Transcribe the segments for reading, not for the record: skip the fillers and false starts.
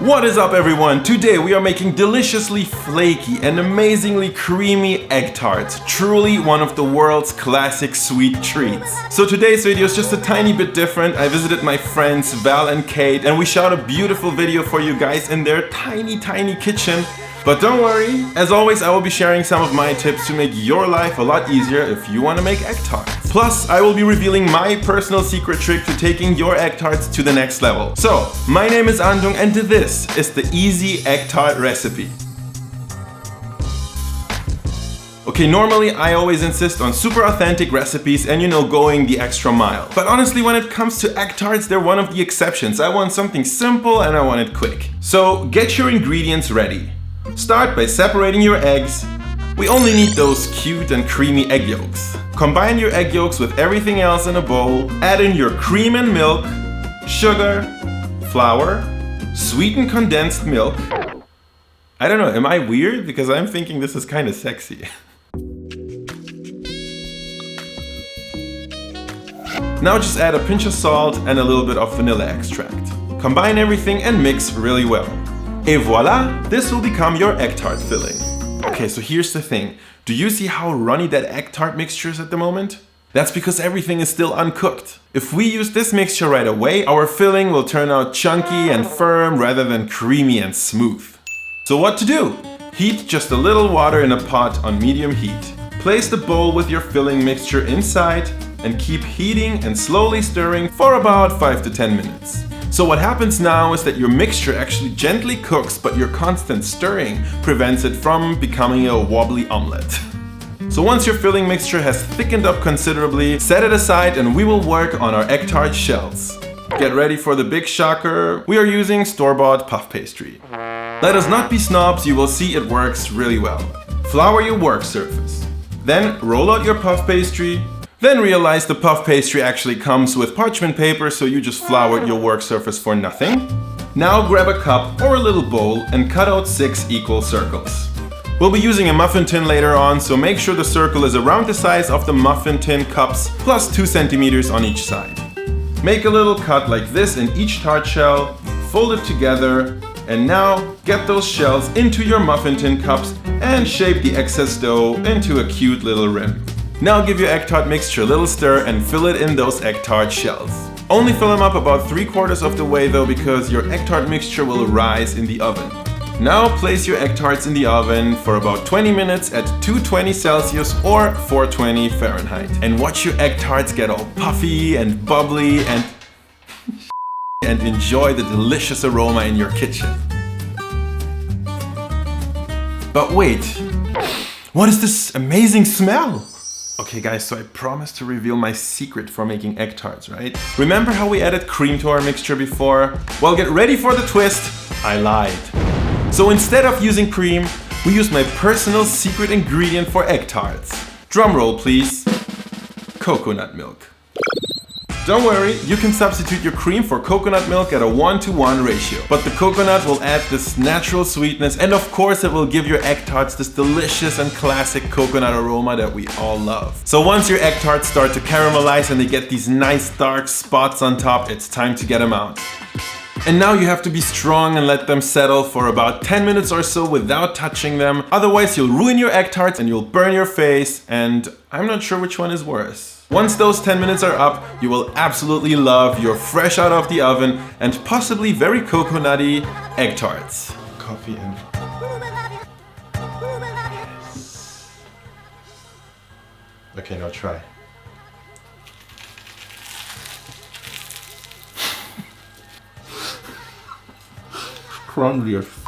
What is up everyone? Today we are making deliciously flaky and amazingly creamy egg tarts. Truly one of the world's classic sweet treats. So today's video is just a tiny bit different. I visited my friends Val and Kate and we shot a beautiful video for you guys in their tiny kitchen. But don't worry, as always I will be sharing some of my tips to make your life a lot easier if you want to make egg tarts. Plus, I will be revealing my personal secret trick to taking your egg tarts to the next level. So, my name is Andong and this is the easy egg tart recipe. Okay, normally I always insist on super authentic recipes and going the extra mile. But honestly, when it comes to egg tarts, they're one of the exceptions. I want something simple and I want it quick. So, get your ingredients ready. Start by separating your eggs. We only need those cute and creamy egg yolks. Combine your egg yolks with everything else in a bowl. Add in your cream and milk, sugar, flour, sweetened condensed milk. I don't know, am I weird? Because I'm thinking this is kind of sexy. Now just add a pinch of salt and a little bit of vanilla extract. Combine everything and mix really well. Et voila, this will become your egg tart filling. Okay, so here's the thing. Do you see how runny that egg tart mixture is at the moment? That's because everything is still uncooked. If we use this mixture right away, our filling will turn out chunky and firm rather than creamy and smooth. So what to do? Heat just a little water in a pot on medium heat. Place the bowl with your filling mixture inside and keep heating and slowly stirring for about 5 to 10 minutes. So what happens now is that your mixture actually gently cooks, but your constant stirring prevents it from becoming a wobbly omelette. So once your filling mixture has thickened up considerably, set it aside and we will work on our egg tart shells. Get ready for the big shocker. We are using store-bought puff pastry. Let us not be snobs, you will see it works really well. Flour your work surface. Then roll out your puff pastry. Then realize the puff pastry actually comes with parchment paper, so you just floured your work surface for nothing. Now grab a cup or a little bowl and cut out 6 equal circles. We'll be using a muffin tin later on, so make sure the circle is around the size of the muffin tin cups plus 2 centimeters on each side. Make a little cut like this in each tart shell, fold it together, and now get those shells into your muffin tin cups and shape the excess dough into a cute little rim. Now give your egg tart mixture a little stir and fill it in those egg tart shells. Only fill them up about 3/4 of the way though, because your egg tart mixture will rise in the oven. Now place your egg tarts in the oven for about 20 minutes at 220 Celsius or 420 Fahrenheit. And watch your egg tarts get all puffy and bubbly and enjoy the delicious aroma in your kitchen. But wait, what is this amazing smell? Okay guys, so I promised to reveal my secret for making egg tarts, right? Remember how we added cream to our mixture before? Well, get ready for the twist. I lied. So instead of using cream, we used my personal secret ingredient for egg tarts. Drum roll please. Coconut milk. Don't worry, you can substitute your cream for coconut milk at a 1-to-1 ratio. But the coconut will add this natural sweetness and of course it will give your egg tarts this delicious and classic coconut aroma that we all love. So once your egg tarts start to caramelize and they get these nice dark spots on top, it's time to get them out. And now you have to be strong and let them settle for about 10 minutes or so without touching them. Otherwise you'll ruin your egg tarts and you'll burn your face, and I'm not sure which one is worse. Once those 10 minutes are up, you will absolutely love your fresh out of the oven and possibly very coconutty egg tarts. Coffee and... Okay, now try. Crumbly as f.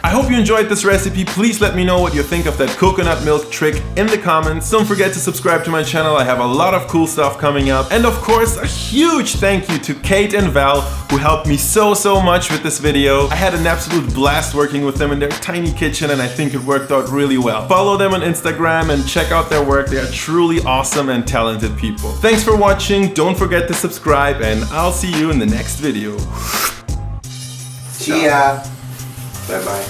I hope you enjoyed this recipe. Please let me know what you think of that coconut milk trick in the comments. Don't forget to subscribe to my channel. I have a lot of cool stuff coming up. And of course, a huge thank you to Kate and Val, who helped me so much with this video. I had an absolute blast working with them in their tiny kitchen and I think it worked out really well. Follow them on Instagram and check out their work. They are truly awesome and talented people. Thanks for watching. Don't forget to subscribe and I'll see you in the next video. See ya. Bye-bye.